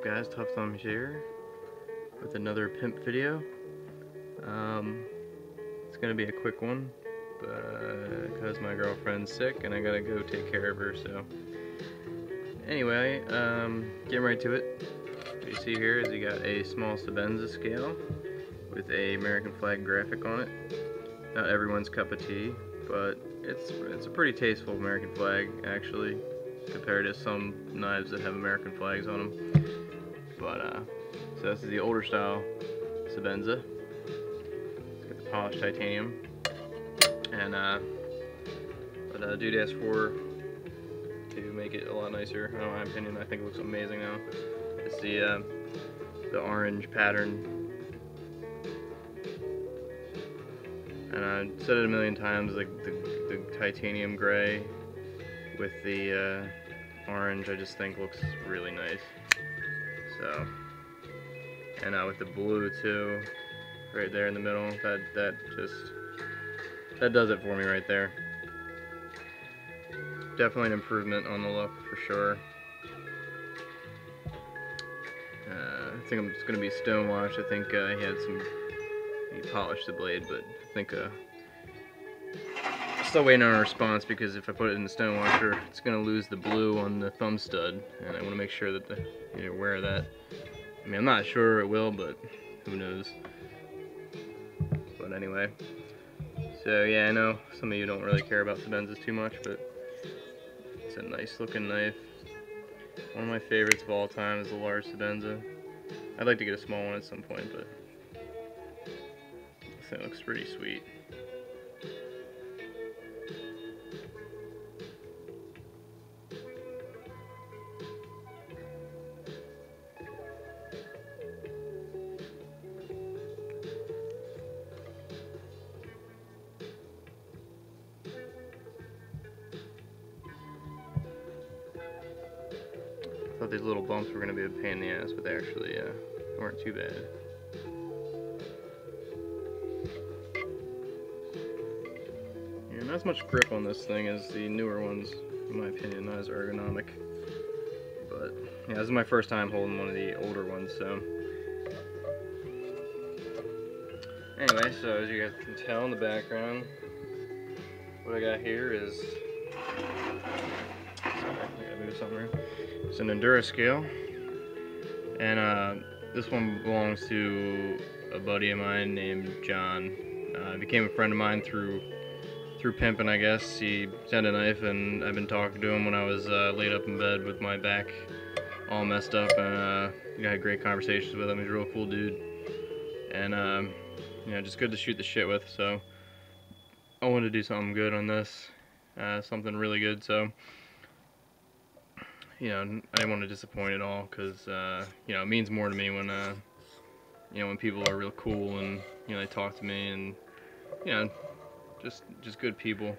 up, guys? Tough Thumbs here with another pimp video. It's gonna be a quick one because my girlfriend's sick and I gotta go take care of her. So anyway, getting right to it. What you see here is you got a small Sebenza scale with a American flag graphic on it. Not everyone's cup of tea, but it's a pretty tasteful American flag actually, compared to some knives that have American flags on them. But so this is the older style Sebenza. It's got the polished titanium, and but dude asked for to make it a lot nicer. In my opinion, I think it looks amazing now. It's the orange pattern, and I said it a million times, like the titanium gray with the orange, I just think looks really nice. So, and with the blue too, right there in the middle, that does it for me right there. Definitely an improvement on the look for sure. I think I'm just gonna be stonewashed. I think he polished the blade, but I think still waiting on a response, because if I put it in the stone washer, it's gonna lose the blue on the thumb stud, and I want to make sure that you're aware of that. I mean, I'm not sure it will, but who knows. But anyway, so yeah, I know some of you don't really care about Sebenzas too much, but it's a nice looking knife. One of my favorites of all time is the large Sebenza. I'd like to get a small one at some point, but this thing looks pretty sweet. I thought these little bumps were going to be a pain in the ass, but they actually weren't too bad. Yeah, not as much grip on this thing as the newer ones, in my opinion, not as ergonomic. But yeah, this is my first time holding one of the older ones, so. Anyway, so as you guys can tell in the background, what I got here is, it's an Endura scale, and this one belongs to a buddy of mine named John. He became a friend of mine through Pimped, I guess. He sent a knife, and I've been talking to him when I was laid up in bed with my back all messed up, and I had great conversations with him. He's a real cool dude, and you know, just good to shoot the shit with. So I wanted to do something good on this, something really good. So, you know, I didn't want to disappoint at all, because you know, it means more to me when you know, when people are real cool and, you know, they talk to me, and you know, just good people.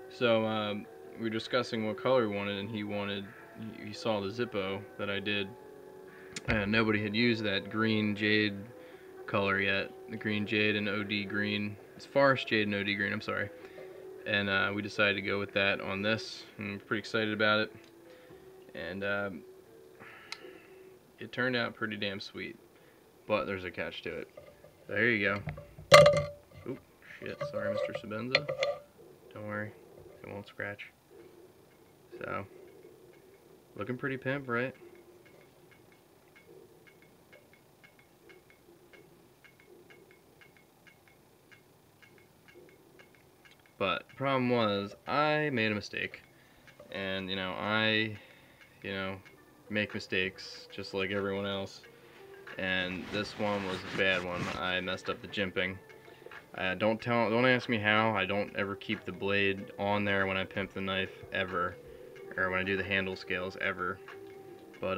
So we were discussing what color we wanted, and he saw the Zippo that I did, and nobody had used that green jade color yet. The green jade and OD green. It's forest jade and OD green, I'm sorry. And we decided to go with that on this, and I'm pretty excited about it. And it turned out pretty damn sweet, but there's a catch to it. So here you go. Oop, shit, sorry Mr. Sebenza. Don't worry, it won't scratch. So, looking pretty pimp, right? But the problem was, I made a mistake. And, you know, I make mistakes just like everyone else. And this one was a bad one. I messed up the jimping. Don't ask me how. I don't ever keep the blade on there when I pimp the knife, ever. Or when I do the handle scales, ever. But,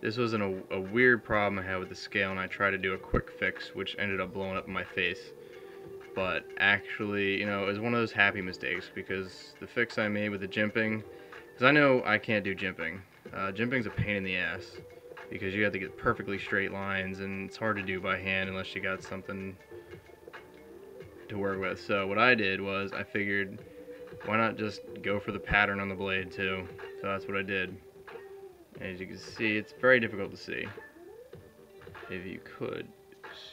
this was a weird problem I had with the scale, and I tried to do a quick fix, which ended up blowing up in my face. But actually, you know, it was one of those happy mistakes, because the fix I made with the jimping, because I know I can't do jimping. Jimping's a pain in the ass, because you have to get perfectly straight lines, and it's hard to do by hand unless you got something to work with. So what I did was, I figured, why not just go for the pattern on the blade too? So that's what I did. As you can see, it's very difficult to see. If you could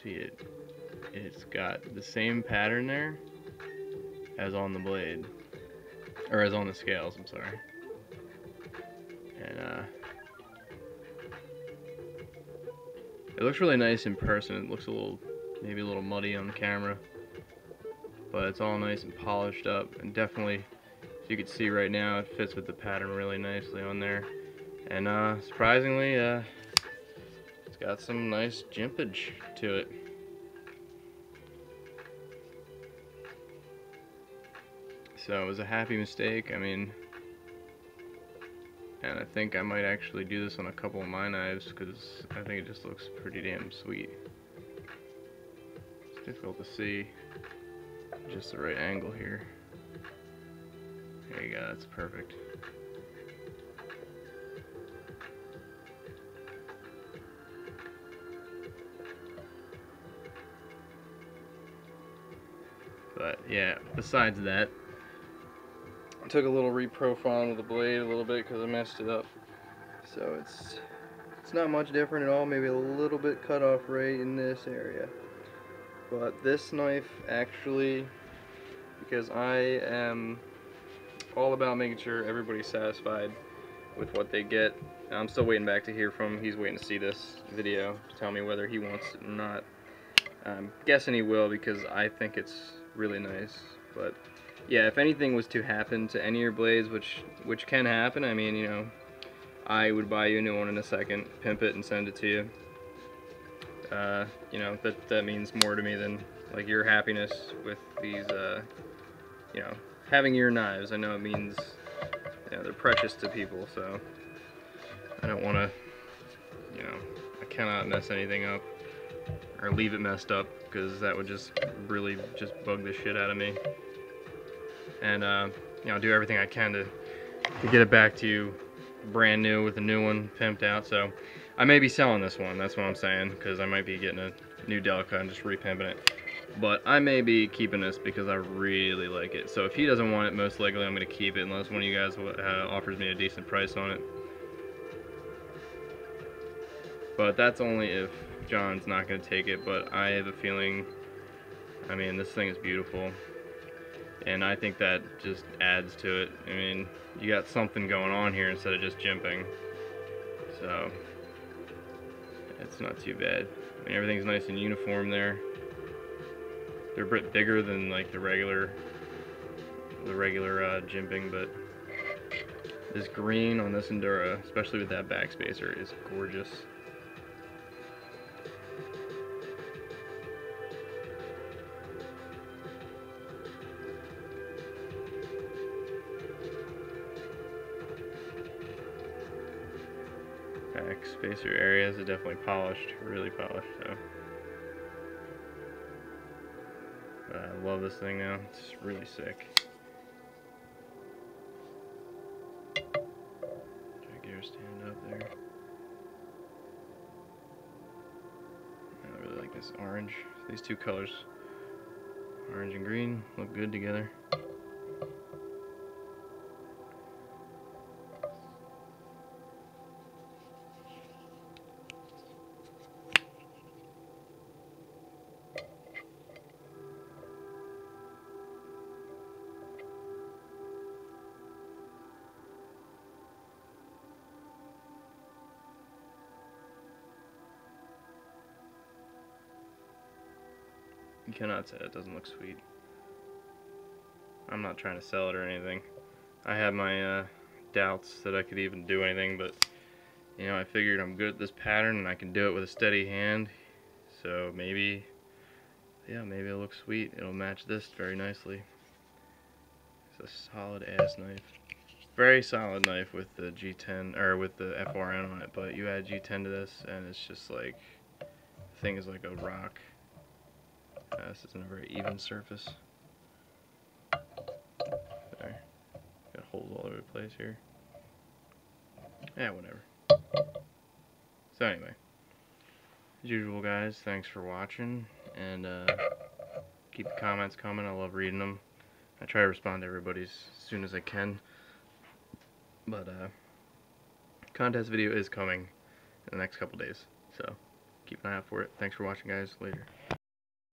see it, it's got the same pattern there as on the blade, or as on the scales, I'm sorry. And it looks really nice in person. It looks maybe a little muddy on the camera, but it's all nice and polished up, and definitely, as you can see right now, it fits with the pattern really nicely on there. And surprisingly, it's got some nice jimpage to it. So it was a happy mistake. I mean, and I think I might actually do this on a couple of my knives because I think it just looks pretty damn sweet. It's difficult to see just the right angle here. There you go, that's perfect. But yeah, besides that, I took a little reprofiling with the blade a little bit because I messed it up. So it's not much different at all, maybe a little bit cut off right in this area. But this knife actually, because I am all about making sure everybody's satisfied with what they get. I'm still waiting back to hear from him. He's waiting to see this video to tell me whether he wants it or not. I'm guessing he will because I think it's really nice. But yeah, if anything was to happen to any of your blades, which can happen, I mean, you know, I would buy you a new one in a second, pimp it and send it to you. You know, that means more to me than like your happiness with these, you know, having your knives. I know it means, you know, they're precious to people, so I don't want to, you know, I cannot mess anything up or leave it messed up because that would just really just bug the shit out of me. And you know, do everything I can to get it back to you brand new with a new one pimped out. So I may be selling this one, that's what I'm saying, because I might be getting a new Delica and just repimping it. But I may be keeping this because I really like it. So if he doesn't want it, most likely I'm going to keep it unless one of you guys offers me a decent price on it. But that's only if John's not going to take it. But I have a feeling, I mean, this thing is beautiful. And I think that just adds to it. I mean, you got something going on here instead of just jimping. So it's not too bad. I mean, everything's nice and uniform there. They're a bit bigger than like the regular jimping, but this green on this Endura, especially with that backspacer, is gorgeous. Backspacer areas are definitely polished, really polished. So. I love this thing now, it's really sick. Try to get her stand up there. I really like this orange. These two colors, orange and green, look good together. You cannot say it doesn't look sweet. I'm not trying to sell it or anything. I have my doubts that I could even do anything, but you know, I figured I'm good at this pattern and I can do it with a steady hand. So maybe, yeah, maybe it'll look sweet. It'll match this very nicely. It's a solid ass knife. Very solid knife with the G10 or with the FRN on it, but you add G10 to this and it's just like, the thing is like a rock. This isn't a very even surface. There. Got holes all over the place here. Yeah, whatever. So anyway, as usual guys, thanks for watching, and keep the comments coming. I love reading them. I try to respond to everybody's as soon as I can. But contest video is coming in the next couple days, so keep an eye out for it. Thanks for watching, guys. Later.